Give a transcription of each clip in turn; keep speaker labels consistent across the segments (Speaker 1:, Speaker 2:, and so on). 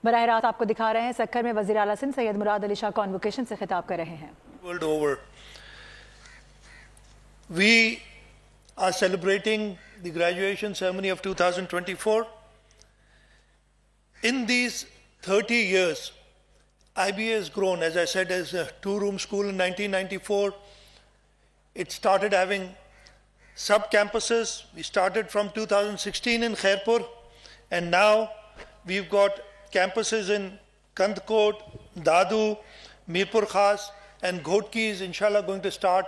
Speaker 1: बराह रास्त आपको दिखा रहे हैं सक्कर में वज़ीर आला सिंध सैयद मुराद अली शाह कॉन्वोकेशन से खिताब कर रहे हैं.
Speaker 2: World over, we are celebrating the graduation ceremony of 2024. In these 30 years, IBA has grown, as I said, as a two-room school in 1994. It started having sub-campuses. We started from 2016 in Khairpur, and now we've got campuses in Kandkot, Dadu, Mirpur Khas, and Ghotki is inshallah going to start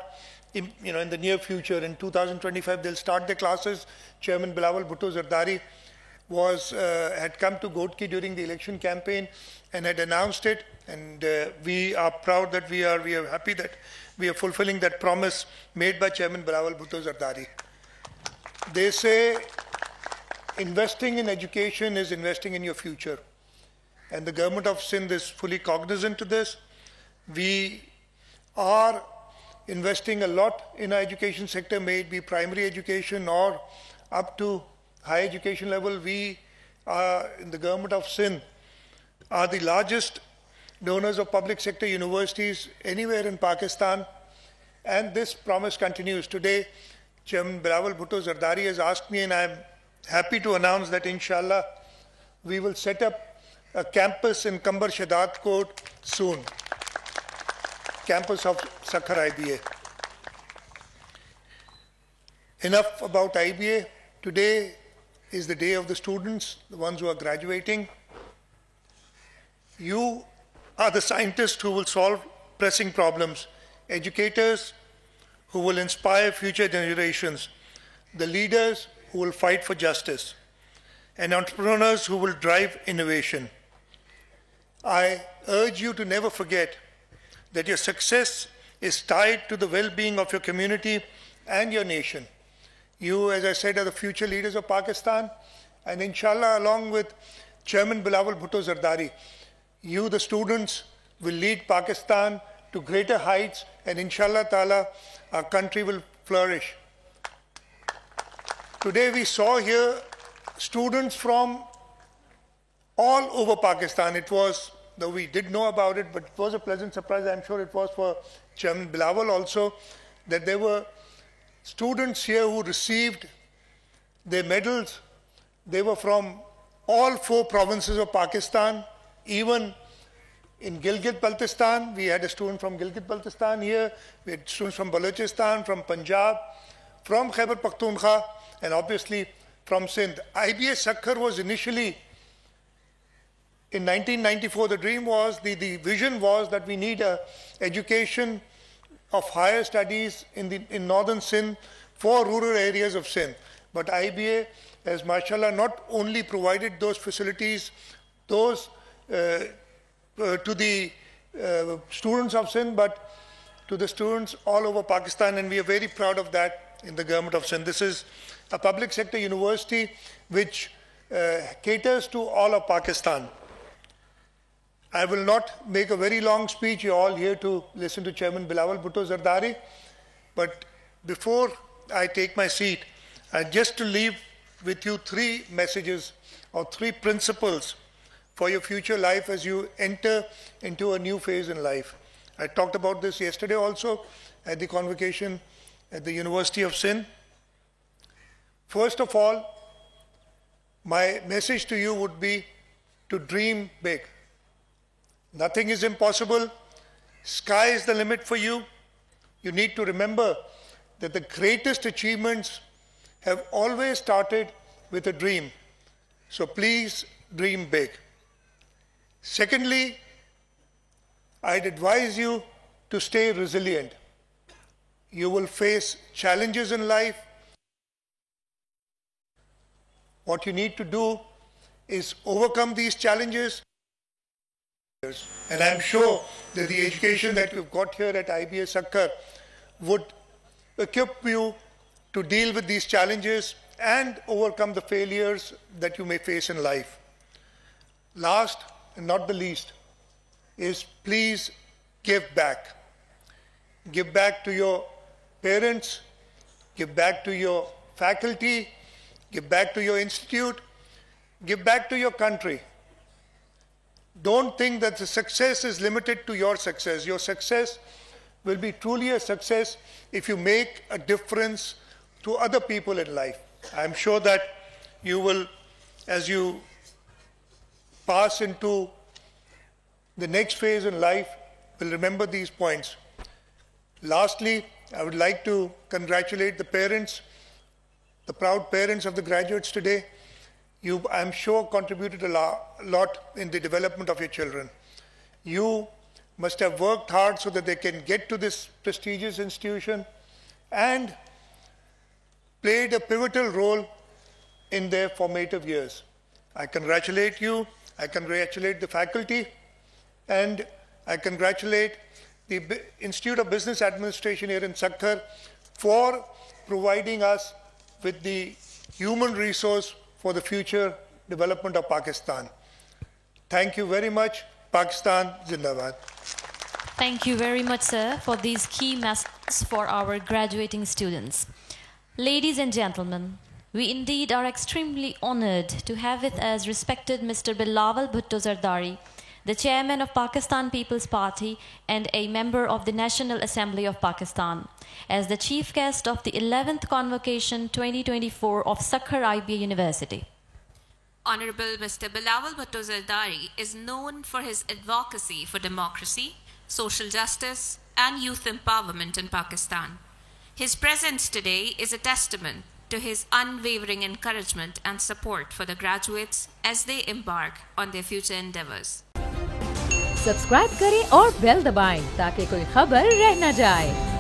Speaker 2: in the near future. In 2025, they'll start their classes. Chairman Bilawal Bhutto Zardari had come to Ghotki during the election campaign and had announced it, and we are proud that we are happy that we are fulfilling that promise made by Chairman Bilawal Bhutto Zardari. They say investing in education is investing in your future, and the government of Sindh is fully cognizant to this. We are investing a lot in our education sector, may it be primary education or up to higher education level. We are, in the government of Sindh, are the largest donors of public sector universities anywhere in Pakistan, and this promise continues. Today, Chairman Bilawal Bhutto Zardari has asked me, and I am happy to announce that inshallah we will set up a campus in Kambar Shadat Court soon, campus of Sakhar IBA. Enough about IBA. Today is the day of the students, the ones who are graduating. You are the scientists who will solve pressing problems, educators who will inspire future generations, the leaders who will fight for justice, and entrepreneurs who will drive innovation. I urge you to never forget that your success is tied to the well-being of your community and your nation. You, as I said, are the future leaders of Pakistan, and inshallah, along with Chairman Bilawal Bhutto Zardari, you, the students, will lead Pakistan to greater heights, and inshallah ta'ala, our country will flourish. Today we saw here students from all over Pakistan. It was, though we did know about it, but it was a pleasant surprise. I'm sure it was for Chairman Bilawal also, that there were students here who received their medals. They were from all 4 provinces of Pakistan. Even in Gilgit-Baltistan, we had a student from Gilgit-Baltistan here. We had students from Balochistan, from Punjab, from Khyber Pakhtunkhwa, and obviously from Sindh. IBA Sukkur was initially, in 1994, the dream was, the vision was that we need a education of higher studies in northern Sindh for rural areas of Sindh. But IBA has, mashallah, not only provided those facilities, those to the students of Sindh, but to the students all over Pakistan, and we are very proud of that in the government of Sindh. This is a public sector university which caters to all of Pakistan. I will not make a very long speech. You're all here to listen to Chairman Bilawal Bhutto Zardari. But before I take my seat, just to leave with you 3 messages or 3 principles for your future life as you enter into a new phase in life. I talked about this yesterday also at the convocation at the University of Sindh. First of all, my message to you would be to dream big. Nothing is impossible. Sky is the limit for you. You need to remember that the greatest achievements have always started with a dream. So please dream big. Secondly, I'd advise you to stay resilient. You will face challenges in life. What you need to do is overcome these challenges. And I'm sure that the education that we've got here at IBA Sukkur would equip you to deal with these challenges and overcome the failures that you may face in life. Last and not the least is please give back. Give back to your parents, give back to your faculty, give back to your institute, give back to your country. don't think that the success is limited to your success. Your success will be truly a success if you make a difference to other people in life. I'm sure that you will, as you pass into the next phase in life, will remember these points. Lastly, I would like to congratulate the parents, the proud parents of the graduates today. You, I'm sure, contributed a lot in the development of your children. You must have worked hard so that they can get to this prestigious institution and played a pivotal role in their formative years. I congratulate you, I congratulate the faculty, and I congratulate the Institute of Business Administration here in Sukkur for providing us with the human resource for the future development of Pakistan. Thank you very much. Pakistan Zindabad.
Speaker 3: Thank you very much, sir, for these key messages for our graduating students. Ladies and gentlemen, we indeed are extremely honored to have with us respected Mr. Bilawal Bhutto Zardari, the chairman of Pakistan People's Party and a member of the National Assembly of Pakistan, as the chief guest of the 11th Convocation 2024 of Sukkur IBA University.
Speaker 4: Honorable Mr. Bilawal Bhutto Zardari is known for his advocacy for democracy, social justice, and youth empowerment in Pakistan. His presence today is a testament to his unwavering encouragement and support for the graduates as they embark on their future endeavors.
Speaker 5: Subscribe करें और bell दबाएं ताकि कोई खबर रह न जाए।